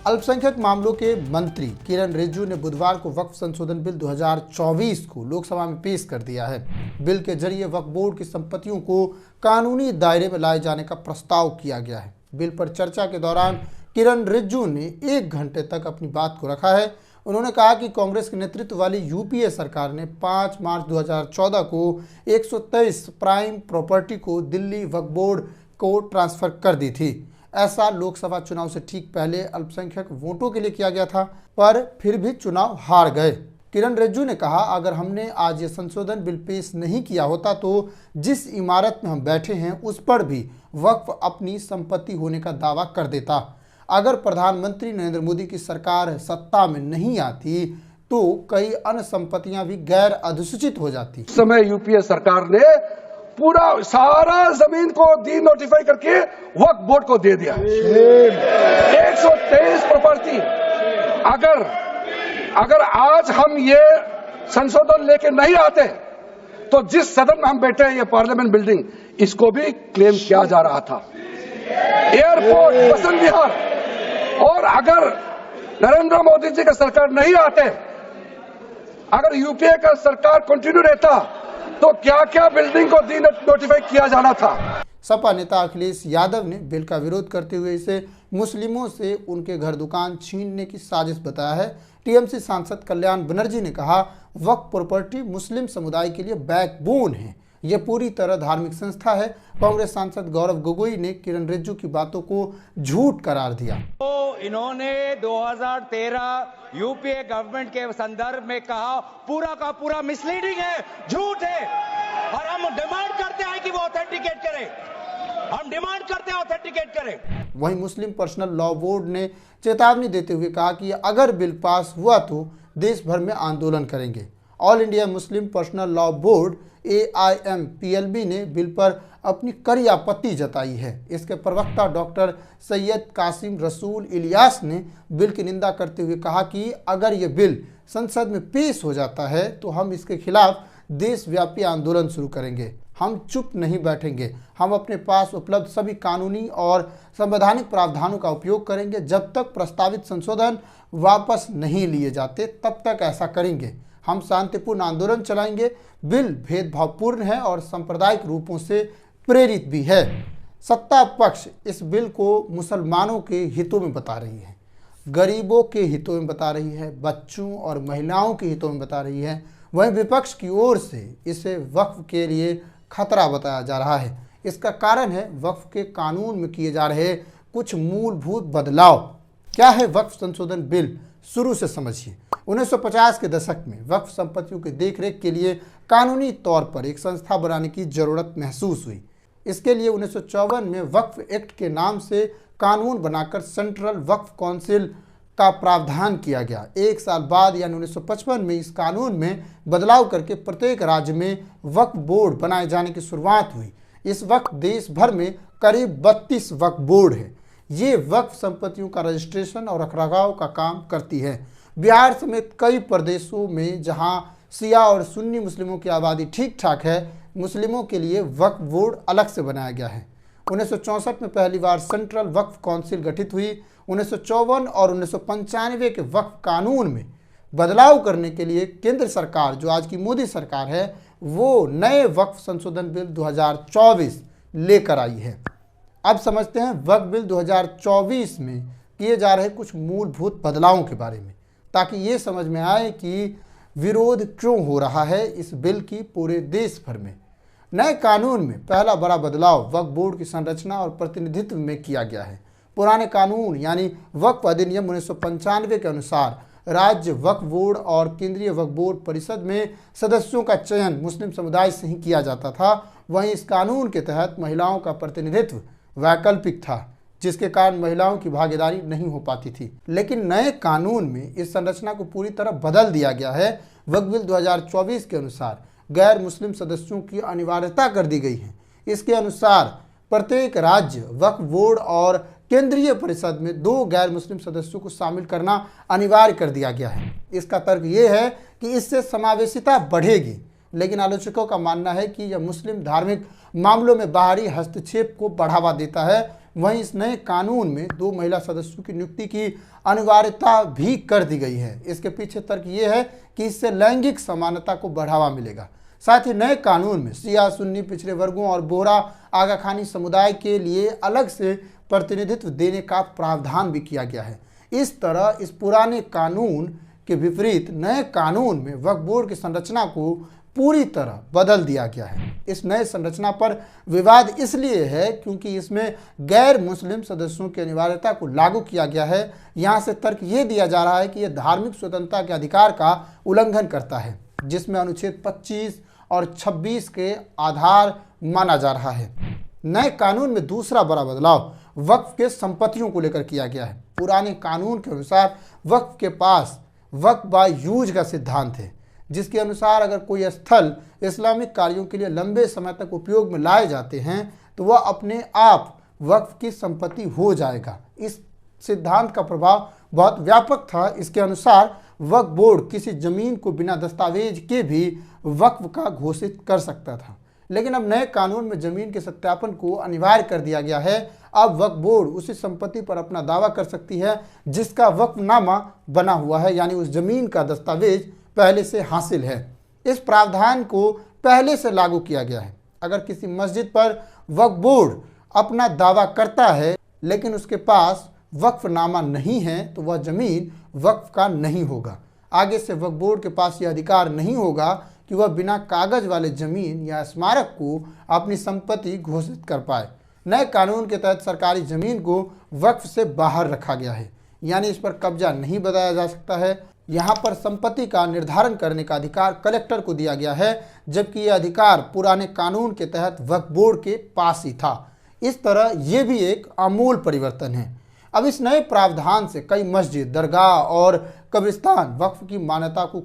अल्पसंख्यक मामलों के मंत्री किरण रिजिजू ने बुधवार को वक्फ संशोधन बिल 2024 को लोकसभा में पेश कर दिया है। बिल के जरिए वक्फ बोर्ड की संपत्तियों को कानूनी दायरे में लाए जाने का प्रस्ताव किया गया है। बिल पर चर्चा के दौरान किरण रिजिजू ने 1 घंटे तक अपनी बात को रखा है। उन्होंने कहा कि कांग्रेस के नेतृत्व वाली यूपीए सरकार ने 5 मार्च 2014 को 123 प्राइम प्रॉपर्टी को दिल्ली वक्फ बोर्ड को ट्रांसफर कर दी थी। ऐसा लोकसभा चुनाव से ठीक पहले अल्पसंख्यक वोटों के लिए किया गया था, पर फिर भी चुनाव हार गए। किरण रिजिजू ने कहा, अगर हमने आज ये संशोधन बिल पेश नहीं किया होता तो जिस इमारत में हम बैठे हैं उस पर भी वक्फ अपनी संपत्ति होने का दावा कर देता। अगर प्रधानमंत्री नरेंद्र मोदी की सरकार सत्ता में नहीं आती तो कई अन्य संपत्तियां भी गैर अधिसूचित हो जाती। इस समय यूपीए सरकार ने पूरा सारा जमीन को डी नोटिफाई करके वक्फ बोर्ड को दे दिया। 123 प्रॉपर्टी। अगर आज हम ये संशोधन लेके नहीं आते तो जिस सदन में हम बैठे हैं, ये पार्लियामेंट बिल्डिंग, इसको भी क्लेम किया जा रहा था। एयरपोर्ट, बसंत विहार, और अगर नरेंद्र मोदी जी का सरकार नहीं आते, अगर यूपीए का सरकार कंटिन्यू रहता तो क्या क्या बिल्डिंग को डी नोटिफाई किया जाना था। सपा नेता अखिलेश यादव ने बिल का विरोध करते हुए इसे मुस्लिमों से उनके घर दुकान छीनने की साजिश बताया है। टीएमसी सांसद कल्याण बनर्जी ने कहा, वक्फ प्रॉपर्टी मुस्लिम समुदाय के लिए बैकबोन है, यह पूरी तरह धार्मिक संस्था है। कांग्रेस सांसद गौरव गोगोई ने किरण रिजिजू की बातों को झूठ करार दिया। तो इन्होंने 2013 यूपीए गवर्नमेंट के संदर्भ में कहा पूरा का पूरा मिसलीडिंग है, झूठ है, और हम डिमांड करते हैं कि वो ऑथेंटिकेट करें। हम डिमांड करते हैं ऑथेंटिकेट करें। वहीं मुस्लिम पर्सनल लॉ बोर्ड ने चेतावनी देते हुए कहा कि अगर बिल पास हुआ तो देश भर में आंदोलन करेंगे। All India Muslim personal law board AIMPLB ने बिल पर अपनी कड़ी आपत्ति जताई है। इसके प्रवक्ता डॉक्टर सैयद कासिम रसूल इलियास ने बिल की निंदा करते हुए कहा कि अगर ये बिल संसद में पेश हो जाता है तो हम इसके खिलाफ देशव्यापी आंदोलन शुरू करेंगे। हम चुप नहीं बैठेंगे। हम अपने पास उपलब्ध सभी कानूनी और संवैधानिक प्रावधानों का उपयोग करेंगे। जब तक प्रस्तावित संशोधन वापस नहीं लिए जाते तब तक ऐसा करेंगे। हम शांतिपूर्ण आंदोलन चलाएंगे। बिल भेदभावपूर्ण है और सांप्रदायिक रूपों से प्रेरित भी है। सत्ता पक्ष इस बिल को मुसलमानों के हितों में बता रही है, गरीबों के हितों में बता रही है, बच्चों और महिलाओं के हितों में बता रही है। वहीं विपक्ष की ओर से इसे वक्फ के लिए खतरा बताया जा रहा है। इसका कारण है वक्फ के कानून में किए जा रहे कुछ मूलभूत बदलाव। क्या है वक्फ संशोधन बिल, शुरू से समझिए। 1950 के दशक में वक्फ संपत्तियों की देखरेख के लिए कानूनी तौर पर एक संस्था बनाने की जरूरत महसूस हुई। इसके लिए 1954 में वक्फ एक्ट के नाम से कानून बनाकर सेंट्रल वक्फ काउंसिल का प्रावधान किया गया। 1 साल बाद यानी 1955 में इस कानून में बदलाव करके प्रत्येक राज्य में वक्फ बोर्ड बनाए जाने की शुरुआत हुई। इस वक्त देश भर में करीब 32 वक्फ बोर्ड है। ये वक्फ संपत्तियों का रजिस्ट्रेशन और रखरखाव का काम करती है। बिहार समेत कई प्रदेशों में जहां शिया और सुन्नी मुस्लिमों की आबादी ठीक ठाक है, मुस्लिमों के लिए वक्फ बोर्ड अलग से बनाया गया है। 1964 में पहली बार सेंट्रल वक्फ काउंसिल गठित हुई। 1954 और 1995 के वक्फ कानून में बदलाव करने के लिए केंद्र सरकार, जो आज की मोदी सरकार है, वो नए वक्फ संशोधन बिल 2024 लेकर आई है। अब समझते हैं वक्फ बिल 2024 में किए जा रहे कुछ मूलभूत बदलावों के बारे में, ताकि ये समझ में आए कि विरोध क्यों हो रहा है इस बिल की पूरे देश भर में। नए कानून में पहला बड़ा बदलाव वक्फ बोर्ड की संरचना और प्रतिनिधित्व में किया गया है। पुराने कानून यानी वक्फ अधिनियम 1995 के अनुसार राज्य वक्फ बोर्ड और केंद्रीय वक्फ बोर्ड परिषद में सदस्यों का चयन मुस्लिम समुदाय से ही किया जाता था। वहीं इस कानून के तहत महिलाओं का प्रतिनिधित्व वैकल्पिक था, जिसके कारण महिलाओं की भागीदारी नहीं हो पाती थी। लेकिन नए कानून में इस संरचना को पूरी तरह बदल दिया गया है। वक्फ बिल 2024 के अनुसार गैर मुस्लिम सदस्यों की अनिवार्यता कर दी गई है। इसके अनुसार प्रत्येक राज्य वक्फ बोर्ड और केंद्रीय परिषद में 2 गैर मुस्लिम सदस्यों को शामिल करना अनिवार्य कर दिया गया है। इसका तर्क ये है कि इससे समावेशिता बढ़ेगी, लेकिन आलोचकों का मानना है कि यह मुस्लिम धार्मिक मामलों में बाहरी हस्तक्षेप को बढ़ावा देता है। वहीं इस नए कानून में 2 महिला सदस्यों की नियुक्ति की अनिवार्यता भी कर दी गई है। इसके पीछे तर्क ये है कि इससे लैंगिक समानता को बढ़ावा मिलेगा। साथ ही नए कानून में शिया, सुन्नी, पिछड़े वर्गों और बोहरा आगा खानी समुदाय के लिए अलग से प्रतिनिधित्व देने का प्रावधान भी किया गया है। इस तरह इस पुराने कानून के विपरीत नए कानून में वक्फ बोर्ड की संरचना को पूरी तरह बदल दिया गया है। इस नए संरचना पर विवाद इसलिए है क्योंकि इसमें गैर मुस्लिम सदस्यों की अनिवार्यता को लागू किया गया है। यहाँ से तर्क ये दिया जा रहा है कि यह धार्मिक स्वतंत्रता के अधिकार का उल्लंघन करता है, जिसमें अनुच्छेद 25 और 26 के आधार माना जा रहा है। नए कानून में दूसरा बड़ा बदलाव वक्फ के संपत्तियों को लेकर किया गया है। पुराने कानून के अनुसार वक्फ के पास वक्फ बाय यूज का सिद्धांत है, जिसके अनुसार अगर कोई स्थल इस्लामिक कार्यों के लिए लंबे समय तक उपयोग में लाए जाते हैं तो वह अपने आप वक्फ की संपत्ति हो जाएगा। इस सिद्धांत का प्रभाव बहुत व्यापक था। इसके अनुसार वक्फ बोर्ड किसी जमीन को बिना दस्तावेज के भी वक्फ का घोषित कर सकता था, लेकिन अब नए कानून में जमीन के सत्यापन को अनिवार्य कर दिया गया है। अब वक्फ बोर्ड उसी संपत्ति पर अपना दावा कर सकती है जिसका वक्फनामा बना हुआ है, यानी उस जमीन का दस्तावेज पहले से हासिल है। इस प्रावधान को पहले से लागू किया गया है। अगर किसी मस्जिद पर वक्फ बोर्ड अपना दावा करता है लेकिन उसके पास वक्फनामा नहीं है तो वह जमीन वक्फ का नहीं होगा। आगे से वक्फ बोर्ड के पास यह अधिकार नहीं होगा कि वह बिना कागज वाले जमीन या स्मारक को अपनी संपत्ति घोषित कर पाए। नए कानून के तहत सरकारी जमीन को वक्फ से बाहर रखा गया है, यानी इस पर कब्जा नहीं बताया जा सकता है। यहाँ पर संपत्ति का निर्धारण करने का अधिकार कलेक्टर को दिया गया है, जबकि यह अधिकार पुराने कानून के तहत वक्फ बोर्ड के पास ही था। इस तरह ये भी एक आमूल परिवर्तन है। अब इस नए प्रावधान से कई मस्जिद, दरगाह और कब्रिस्तान वक्फ की मान्यता को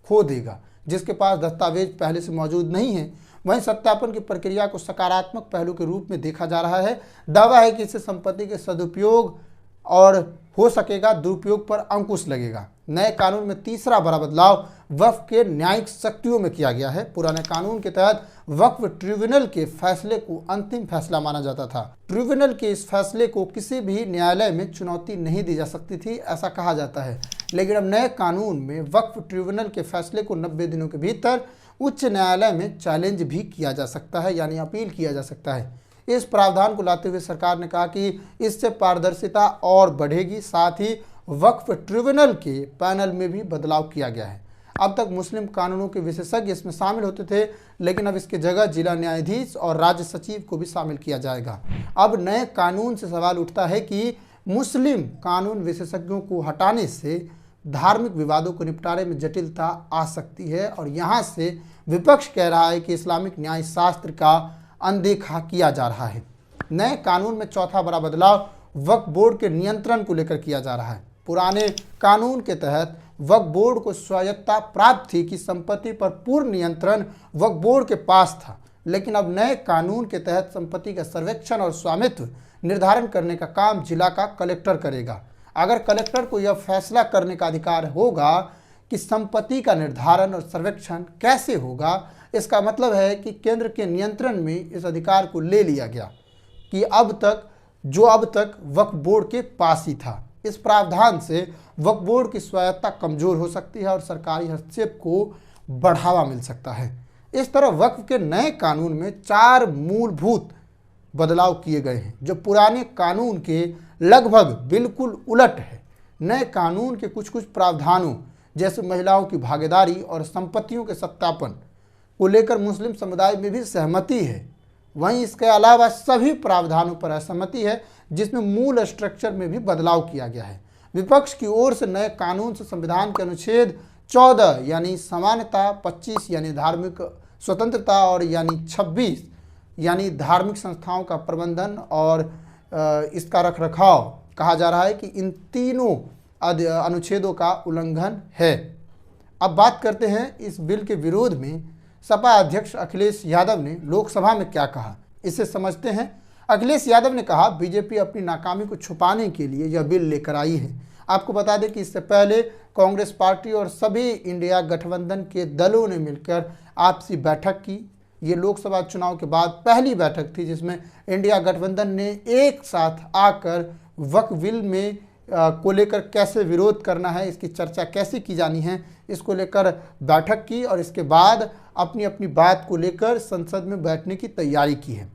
खो देगा, जिसके पास दस्तावेज पहले से मौजूद नहीं है। वहीं सत्यापन की प्रक्रिया को सकारात्मक पहलू के रूप में देखा जा रहा है। दावा है कि इससे संपत्ति के सदुपयोग और हो सकेगा दुरुपयोग पर अंकुश लगेगा। नए कानून में तीसरा बड़ा बदलाव वक्फ के न्यायिक शक्तियों में किया गया है। पुराने कानून के तहत वक्फ ट्रिब्यूनल के फैसले को अंतिम फैसला माना जाता था। ट्रिब्यूनल के इस फैसले को किसी भी न्यायालय में चुनौती नहीं दी जा सकती थी, ऐसा कहा जाता है। लेकिन अब नए कानून में वक्फ ट्रिब्यूनल के फैसले को 90 दिनों के भीतर उच्च न्यायालय में चैलेंज भी किया जा सकता है, यानी अपील किया जा सकता है। इस प्रावधान को लाते हुए सरकार ने कहा कि इससे पारदर्शिता और बढ़ेगी। साथ ही वक्फ ट्रिब्यूनल के पैनल में भी बदलाव किया गया है। अब तक मुस्लिम कानूनों के विशेषज्ञ इसमें शामिल होते थे, लेकिन अब इसके जगह जिला न्यायाधीश और राज्य सचिव को भी शामिल किया जाएगा। अब नए कानून से सवाल उठता है कि मुस्लिम कानून विशेषज्ञों को हटाने से धार्मिक विवादों को निपटारे में जटिलता आ सकती है, और यहाँ से विपक्ष कह रहा है कि इस्लामिक न्याय शास्त्र का अनदेखा किया जा रहा है। नए कानून में चौथा बड़ा बदलाव वक्फ बोर्ड के नियंत्रण को लेकर किया जा रहा है। पुराने कानून के तहत वक्फ बोर्ड को स्वायत्तता प्राप्त थी कि संपत्ति पर पूर्ण नियंत्रण वक्फ बोर्ड के पास था, लेकिन अब नए कानून के तहत संपत्ति का सर्वेक्षण और स्वामित्व निर्धारण करने का काम जिला का कलेक्टर करेगा। अगर कलेक्टर को यह फैसला करने का अधिकार होगा कि संपत्ति का निर्धारण और सर्वेक्षण कैसे होगा, इसका मतलब है कि केंद्र के नियंत्रण में इस अधिकार को ले लिया गया कि अब तक वक्फ बोर्ड के पास ही था। इस प्रावधान से वक्फ बोर्ड की स्वायत्तता कमजोर हो सकती है और सरकारी हस्तक्षेप को बढ़ावा मिल सकता है। इस तरह वक्फ के नए कानून में 4 मूलभूत बदलाव किए गए हैं, जो पुराने कानून के लगभग बिल्कुल उलट है। नए कानून के कुछ प्रावधानों जैसे महिलाओं की भागीदारी और संपत्तियों के सत्यापन को लेकर मुस्लिम समुदाय में भी सहमति है। वहीं इसके अलावा सभी प्रावधानों पर असहमति है, जिसमें मूल स्ट्रक्चर में भी बदलाव किया गया है। विपक्ष की ओर से नए कानून से संविधान के अनुच्छेद 14 यानी समानता, 25 यानी धार्मिक स्वतंत्रता और यानी 26 यानी धार्मिक संस्थाओं का प्रबंधन और इसका रखरखाव कहा जा रहा है कि इन तीनों अनुच्छेदों का उल्लंघन है। अब बात करते हैं इस बिल के विरोध में सपा अध्यक्ष अखिलेश यादव ने लोकसभा में क्या कहा, इसे समझते हैं। अखिलेश यादव ने कहा, बीजेपी अपनी नाकामी को छुपाने के लिए यह बिल लेकर आई है। आपको बता दें कि इससे पहले कांग्रेस पार्टी और सभी इंडिया गठबंधन के दलों ने मिलकर आपसी बैठक की, ये लोकसभा चुनाव के बाद पहली बैठक थी जिसमें इंडिया गठबंधन ने एक साथ आकर वक्फ बिल में को लेकर कैसे विरोध करना है, इसकी चर्चा कैसे की जानी है, इसको लेकर बैठक की और इसके बाद अपनी अपनी बात को लेकर संसद में बैठने की तैयारी की है।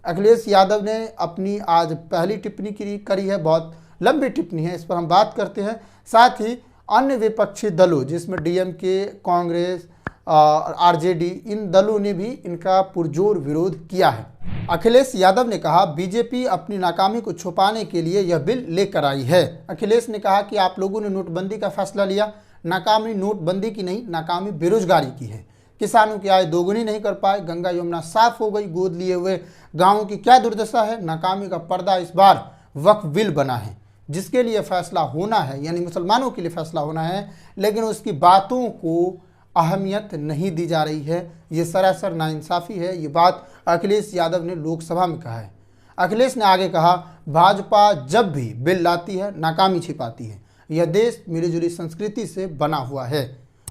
अखिलेश यादव ने अपनी आज पहली टिप्पणी करी है, बहुत लंबी टिप्पणी है, इस पर हम बात करते हैं। साथ ही अन्य विपक्षी दलों जिसमें डीएमके, कांग्रेस और आरजेडी, इन दलों ने भी इनका पुरजोर विरोध किया है। अखिलेश यादव ने कहा बीजेपी अपनी नाकामी को छुपाने के लिए यह बिल लेकर आई है। अखिलेश ने कहा कि आप लोगों ने नोटबंदी का फैसला लिया, नाकामी नोटबंदी की नहीं, नाकामी बेरोजगारी की है। किसानों की आय दोगुनी नहीं कर पाए, गंगा यमुना साफ हो गई, गोद लिए हुए गाँवों की क्या दुर्दशा है। नाकामी का पर्दा इस बार वक्फ बिल बना है जिसके लिए फैसला होना है, यानी मुसलमानों के लिए फैसला होना है, लेकिन उसकी बातों को अहमियत नहीं दी जा रही है। ये सरासर नाइंसाफ़ी है। ये बात अखिलेश यादव ने लोकसभा में कहा है। अखिलेश ने आगे कहा भाजपा जब भी बिल लाती है नाकामी छिपाती है। यह देश मिलीजुली संस्कृति से बना हुआ है।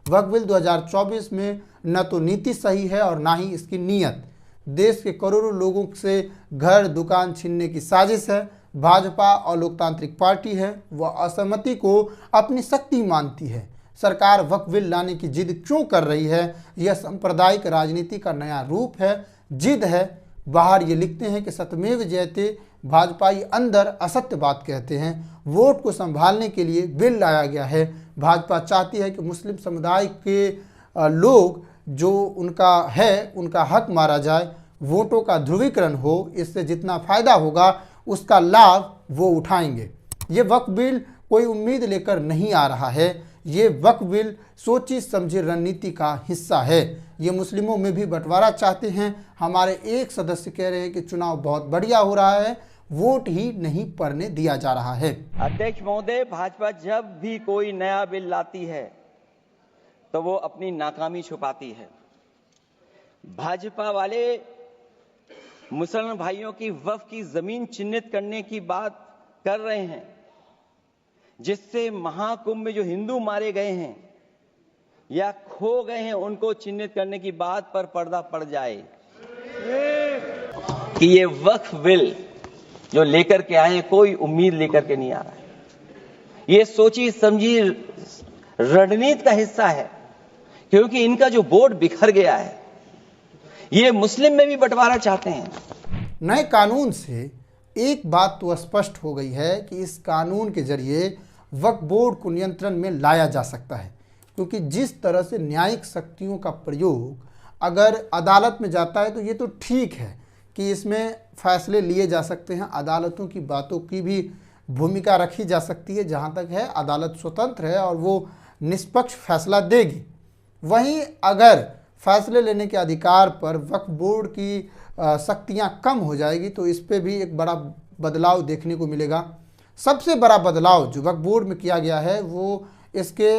वक्फ बिल 2024 में न तो नीति सही है और ना ही इसकी नीयत। देश के करोड़ों लोगों से घर दुकान छीनने की साजिश है। भाजपा और लोकतांत्रिक पार्टी है, वह असहमति को अपनी शक्ति मानती है। सरकार वक्फ बिल लाने की जिद क्यों कर रही है? यह सांप्रदायिक राजनीति का नया रूप है, जिद है। बाहर ये लिखते हैं कि सत्यमेव जयते, भाजपाई अंदर असत्य बात कहते हैं। वोट को संभालने के लिए बिल लाया गया है। भाजपा चाहती है कि मुस्लिम समुदाय के लोग जो उनका हक मारा जाए, वोटों का ध्रुवीकरण हो, इससे जितना फायदा होगा उसका लाभ वो उठाएंगे। ये वक्फ बिल कोई उम्मीद लेकर नहीं आ रहा है। ये वक्फ बिल सोची समझी रणनीति का हिस्सा है। ये मुस्लिमों में भी बंटवारा चाहते हैं। हमारे एक सदस्य कह रहे हैं कि चुनाव बहुत बढ़िया हो रहा है, वोट ही नहीं पड़ने दिया जा रहा है। अध्यक्ष महोदय, भाजपा जब भी कोई नया बिल लाती है तो वो अपनी नाकामी छुपाती है। भाजपा वाले मुसलमान भाइयों की वक्फ की जमीन चिन्हित करने की बात कर रहे हैं, जिससे महाकुंभ में जो हिंदू मारे गए हैं या खो गए हैं उनको चिन्हित करने की बात पर पर्दा पड़ जाए कि ये वक्फ बिल जो लेकर के आए कोई उम्मीद लेकर के नहीं आ रहा है। ये सोची समझी रणनीति का हिस्सा है, क्योंकि इनका जो बोर्ड बिखर गया है, ये मुस्लिम में भी बंटवारा चाहते हैं। नए कानून से एक बात तो स्पष्ट हो गई है कि इस कानून के जरिए वक्फ बोर्ड को नियंत्रण में लाया जा सकता है, क्योंकि जिस तरह से न्यायिक शक्तियों का प्रयोग अगर अदालत में जाता है तो ये तो ठीक है कि इसमें फैसले लिए जा सकते हैं, अदालतों की बातों की भी भूमिका रखी जा सकती है। जहाँ तक है अदालत स्वतंत्र है और वो निष्पक्ष फैसला देगी। वहीं अगर फैसले लेने के अधिकार पर वक्फ बोर्ड की शक्तियाँ कम हो जाएगी तो इस पर भी एक बड़ा बदलाव देखने को मिलेगा। सबसे बड़ा बदलाव जो वक्फ बोर्ड में किया गया है वो इसके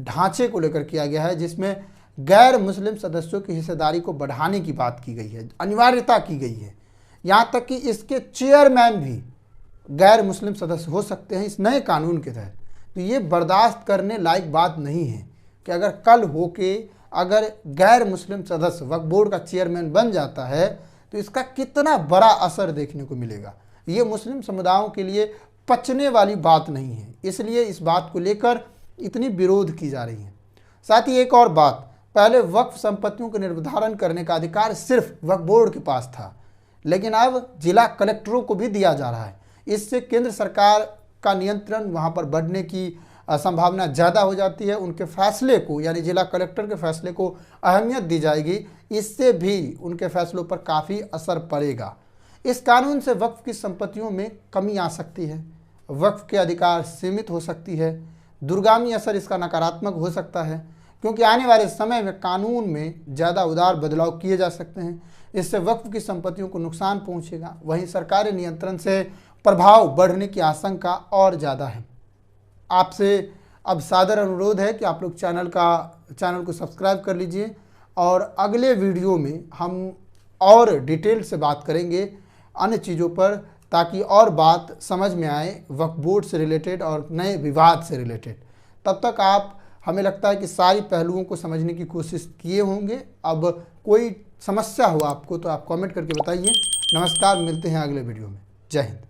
ढांचे को लेकर किया गया है, जिसमें गैर मुस्लिम सदस्यों की हिस्सेदारी को बढ़ाने की बात की गई है, अनिवार्यता की गई है। यहाँ तक कि इसके चेयरमैन भी गैर मुस्लिम सदस्य हो सकते हैं इस नए कानून के तहत। तो ये बर्दाश्त करने लायक बात नहीं है कि अगर कल होके अगर गैर मुस्लिम सदस्य वक्फ बोर्ड का चेयरमैन बन जाता है तो इसका कितना बड़ा असर देखने को मिलेगा। ये मुस्लिम समुदायों के लिए पचने वाली बात नहीं है, इसलिए इस बात को लेकर इतनी विरोध की जा रही है। साथ ही एक और बात, पहले वक्फ संपत्तियों का निर्धारण करने का अधिकार सिर्फ वक्फ बोर्ड के पास था, लेकिन अब जिला कलेक्टरों को भी दिया जा रहा है। इससे केंद्र सरकार का नियंत्रण वहाँ पर बढ़ने की संभावना ज़्यादा हो जाती है। उनके फैसले को, यानी जिला कलेक्टर के फैसले को अहमियत दी जाएगी। इससे भी उनके फैसलों पर काफ़ी असर पड़ेगा। इस कानून से वक्फ की संपत्तियों में कमी आ सकती है, वक्फ के अधिकार सीमित हो सकती है। दूरगामी असर इसका नकारात्मक हो सकता है, क्योंकि आने वाले समय में कानून में ज़्यादा उदार बदलाव किए जा सकते हैं। इससे वक्फ की संपत्तियों को नुकसान पहुंचेगा। वहीं सरकारी नियंत्रण से प्रभाव बढ़ने की आशंका और ज़्यादा है। आपसे अब सादर अनुरोध है कि आप लोग चैनल को सब्सक्राइब कर लीजिए और अगले वीडियो में हम और डिटेल से बात करेंगे अन्य चीज़ों पर, ताकि और बात समझ में आए वक्फ बोर्ड से रिलेटेड और नए विवाद से रिलेटेड। तब तक आप, हमें लगता है कि सारी पहलुओं को समझने की कोशिश किए होंगे। अब कोई समस्या हो आपको तो आप कमेंट करके बताइए। नमस्कार, मिलते हैं अगले वीडियो में। जय हिंद।